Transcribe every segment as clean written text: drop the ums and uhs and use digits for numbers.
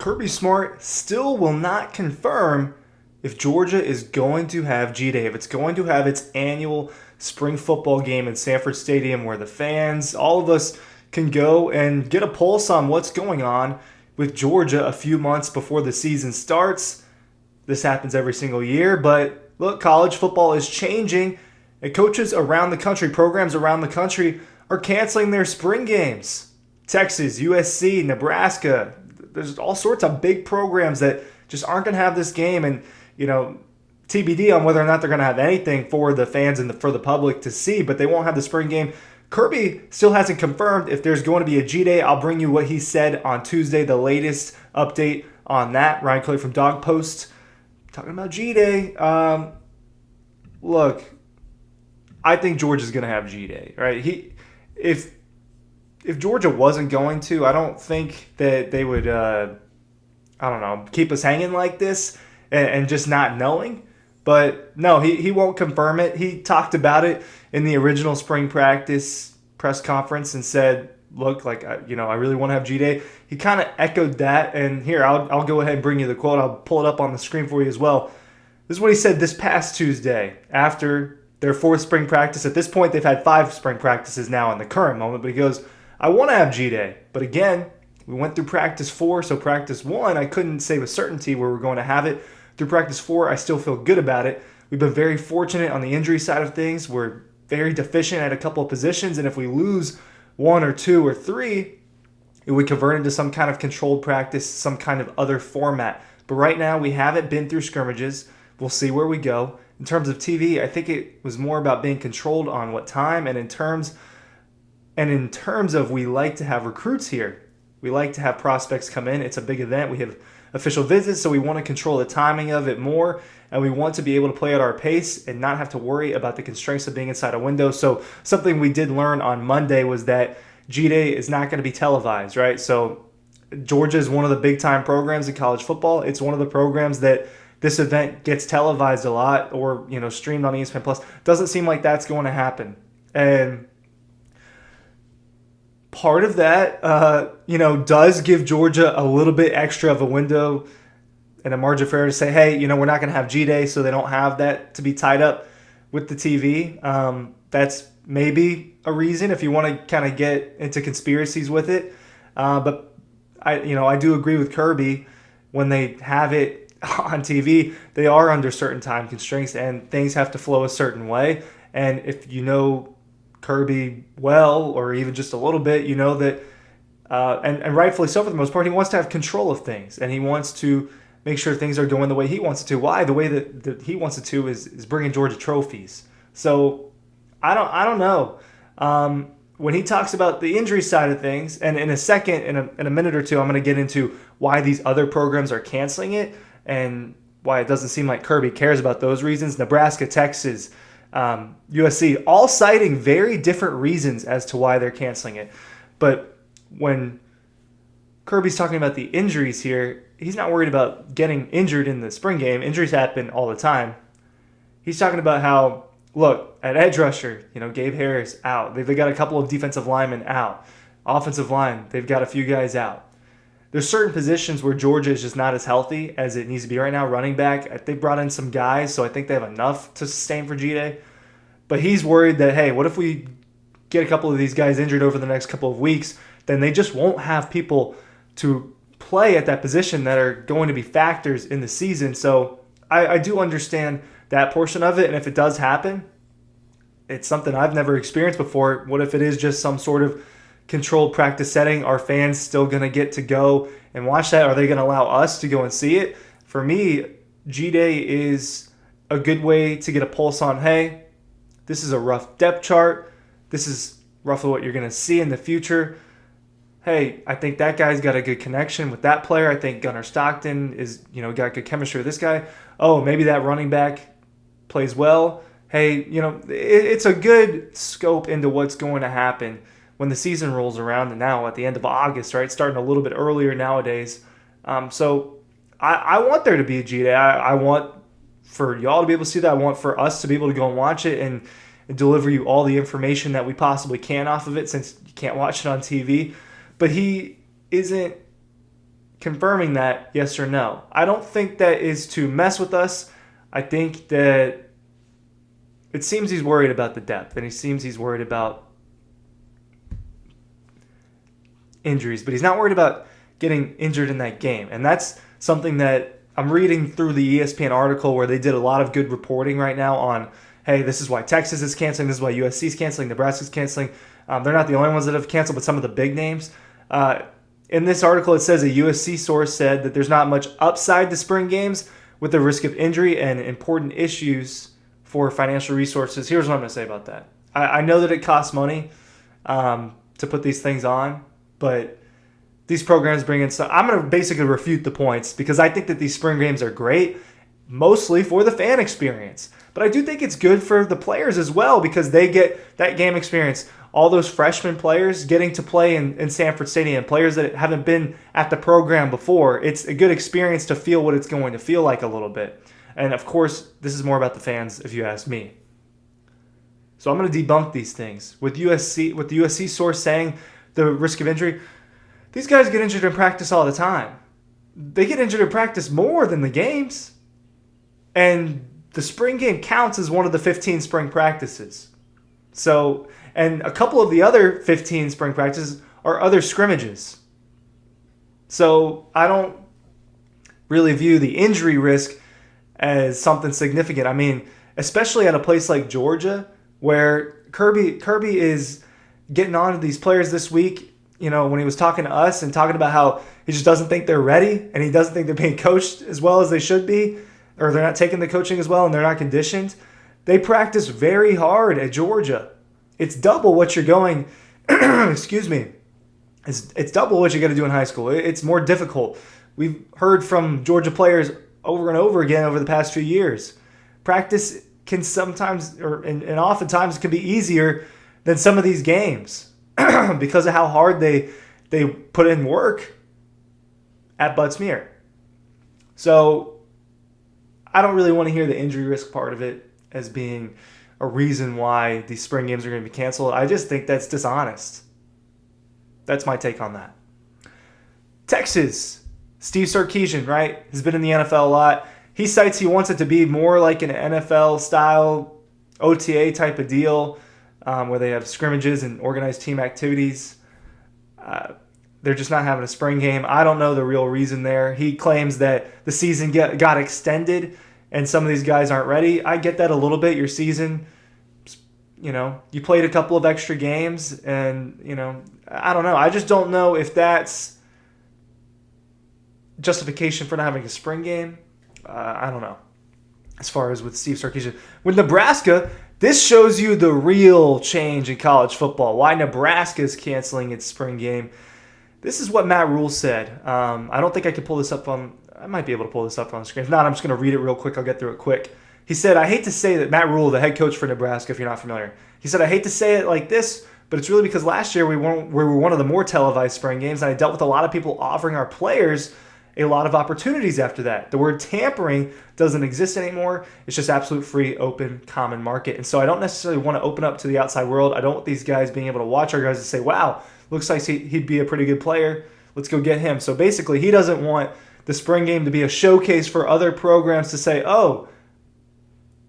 Kirby Smart still will not confirm if Georgia is going to have G-Day, if it's going to have its annual spring football game in Sanford Stadium where the fans, all of us, can go and get a pulse on what's going on with Georgia a few months before the season starts. This happens every single year, but look, college football is changing, and coaches around the country, programs around the country, are canceling their spring games. Texas, USC, Nebraska, there's all sorts of big programs that just aren't going to have this game, and TBD on whether or not they're going to have anything for the fans and for the public to see, but they won't have the spring game. Kirby still hasn't confirmed if there's going to be a G-Day. I'll bring you what he said on Tuesday, the latest update on that. Ryan Clay from Dawg Post talking about G-Day. Look, I think Georgia's going to have G-Day, right? If Georgia wasn't going to, I don't think that they would, keep us hanging like this and just not knowing. But no, he won't confirm it. He talked about it in the original spring practice press conference and said, look, I really want to have G-Day. He kind of echoed that. And here, I'll go ahead and bring you the quote. I'll pull it up on the screen for you as well. This is what he said this past Tuesday after their fourth spring practice. At this point, they've had 5 spring practices now in the current moment. But he goes, I want to have G-Day. But again, we went through practice 4, so practice 1, I couldn't say with certainty where we're going to have it. Through practice 4, I still feel good about it. We've been very fortunate on the injury side of things. We're very deficient at a couple of positions, and if we lose 1 or 2 or 3, it would convert into some kind of controlled practice, some kind of other format. But right now, we haven't been through scrimmages. We'll see where we go. In terms of TV, I think it was more about being controlled on what time, and in terms of we like to have recruits here. We like to have prospects come in. It's a big event. We have official visits, so we want to control the timing of it more, and we want to be able to play at our pace and not have to worry about the constraints of being inside a window. So something we did learn on Monday was that G-Day is not going to be televised, right? So Georgia is one of the big-time programs in college football. It's one of the programs that this event gets televised a lot or streamed on ESPN Plus. Doesn't seem like that's going to happen. And part of that, does give Georgia a little bit extra of a window and a margin of error to say, hey, we're not going to have G-Day, so they don't have that to be tied up with the TV. That's maybe a reason if you want to kind of get into conspiracies with it. But I do agree with Kirby. When they have it on TV, they are under certain time constraints and things have to flow a certain way. And if Kirby well, or even just a little bit, that, and rightfully so for the most part, he wants to have control of things, and he wants to make sure things are going the way he wants it to. Why? The way that he wants it to is bringing Georgia trophies. So I don't know. When he talks about the injury side of things, and in a second, in a minute or two, I'm going to get into why these other programs are canceling it and why it doesn't seem like Kirby cares about those reasons. Nebraska, Texas, USC, all citing very different reasons as to why they're canceling it. But when Kirby's talking about the injuries here, he's not worried about getting injured in the spring game. Injuries happen all the time. He's talking about how, look, at edge rusher, Gabe Harris out. They've got a couple of defensive linemen out. Offensive line, they've got a few guys out. There's certain positions where Georgia is just not as healthy as it needs to be right now. Running back, they brought in some guys, so I think they have enough to sustain for G-Day. But he's worried that, hey, what if we get a couple of these guys injured over the next couple of weeks? Then they just won't have people to play at that position that are going to be factors in the season. So I do understand that portion of it. And if it does happen, it's something I've never experienced before. What if it is just some sort of controlled practice setting? Are fans still going to get to go and watch that? Are they going to allow us to go and see it? For me, G-Day is a good way to get a pulse on, hey, this is a rough depth chart. This is roughly what you're going to see in the future. Hey, I think that guy's got a good connection with that player. I think Gunnar Stockton is, got good chemistry with this guy. Oh, maybe that running back plays well. Hey, it's a good scope into what's going to happen when the season rolls around, and now at the end of August, right? Starting a little bit earlier nowadays. So I want there to be a G-Day. I want for y'all to be able to see that. I want for us to be able to go and watch it and deliver you all the information that we possibly can off of it, since you can't watch it on TV. But he isn't confirming that, yes or no. I don't think that is to mess with us. I think that it seems he's worried about the depth, and he's worried about injuries, but he's not worried about getting injured in that game. And that's something that I'm reading through the ESPN article where they did a lot of good reporting right now on, hey, this is why Texas is canceling, this is why USC is canceling, Nebraska's canceling. They're not the only ones that have canceled, but some of the big names. In this article, it says a USC source said that there's not much upside to spring games with the risk of injury and important issues for financial resources. Here's what I'm going to say about that. I know that it costs money to put these things on, but these programs bring in stuff. I'm going to basically refute the points because I think that these spring games are great, mostly for the fan experience. But I do think it's good for the players as well because they get that game experience. All those freshman players getting to play in Sanford Stadium, players that haven't been at the program before. It's a good experience to feel what it's going to feel like a little bit. And of course, this is more about the fans if you ask me. So I'm going to debunk these things. With the USC source saying the risk of injury, these guys get injured in practice all the time. They get injured in practice more than the games. And the spring game counts as one of the 15 spring practices. So, and a couple of the other 15 spring practices are other scrimmages. So I don't really view the injury risk as something significant. I mean, especially at a place like Georgia, where Kirby is getting on to these players this week, you know, when he was talking to us and talking about how he just doesn't think they're ready and he doesn't think they're being coached as well as they should be, or they're not taking the coaching as well and they're not conditioned. They practice very hard at Georgia. It's double what you're going, excuse me, it's double what you got to do in high school. It's more difficult. We've heard from Georgia players over and over again over the past few years. Practice can sometimes, and oftentimes, can be easier than some of these games because of how hard they put in work at Butts-Mehre. So I don't really want to hear the injury risk part of it as being a reason why these spring games are going to be canceled. I just think that's dishonest. That's my take on that. Texas, Steve Sarkisian, right, has been in the NFL a lot. He cites he wants it to be more like an NFL-style OTA type of deal where they have scrimmages and organized team activities. They're just not having a spring game. I don't know the real reason there. He claims that the season got extended and some of these guys aren't ready. I get that a little bit. Your season, you know, you played a couple of extra games and, you know, I don't know. I just don't know if that's justification for not having a spring game. I don't know. As far as with Steve Sarkisian. With Nebraska, this shows you the real change in college football. Why Nebraska is canceling its spring game. This is what Matt Rule said. I don't think I can pull this up on... I might be able to pull this up on the screen. If not, I'm just going to read it real quick. I'll get through it quick. He said, I hate to say that Matt Rule, the head coach for Nebraska, if you're not familiar, he said, I hate to say it like this, but it's really because last year we were one of the more televised spring games, and I dealt with a lot of people offering our players a lot of opportunities after that. The word tampering doesn't exist anymore. It's just absolute free, open, common market. And so I don't necessarily want to open up to the outside world. I don't want these guys being able to watch our guys and say, wow, looks like he'd be a pretty good player. Let's go get him. So basically, he doesn't want the spring game to be a showcase for other programs to say, oh,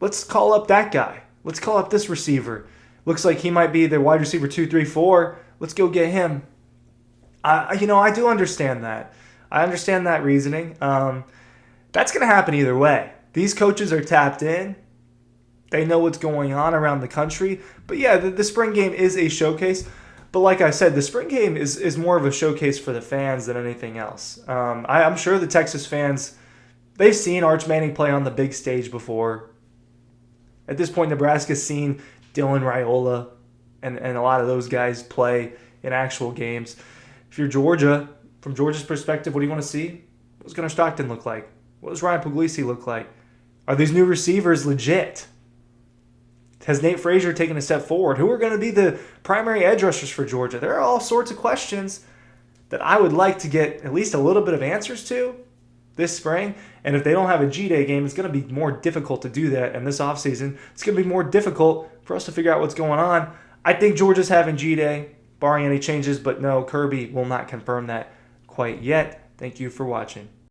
let's call up that guy. Let's call up this receiver. Looks like he might be the wide receiver 2, 3, 4. Let's go get him. I do understand that. I understand that reasoning. That's going to happen either way. These coaches are tapped in. They know what's going on around the country. But yeah, the spring game is a showcase. But like I said, the spring game is more of a showcase for the fans than anything else. I'm sure the Texas fans, they've seen Arch Manning play on the big stage before. At this point, Nebraska's seen Dylan Raiola and a lot of those guys play in actual games. If you're Georgia, from Georgia's perspective, what do you want to see? What does Gunnar Stockton look like? What does Ryan Puglisi look like? Are these new receivers legit? Has Nate Frazier taken a step forward? Who are going to be the primary edge rushers for Georgia? There are all sorts of questions that I would like to get at least a little bit of answers to this spring. And if they don't have a G-Day game, it's going to be more difficult to do that. And this offseason, it's going to be more difficult for us to figure out what's going on. I think Georgia's having G-Day, barring any changes. But no, Kirby will not confirm that quite yet. Thank you for watching.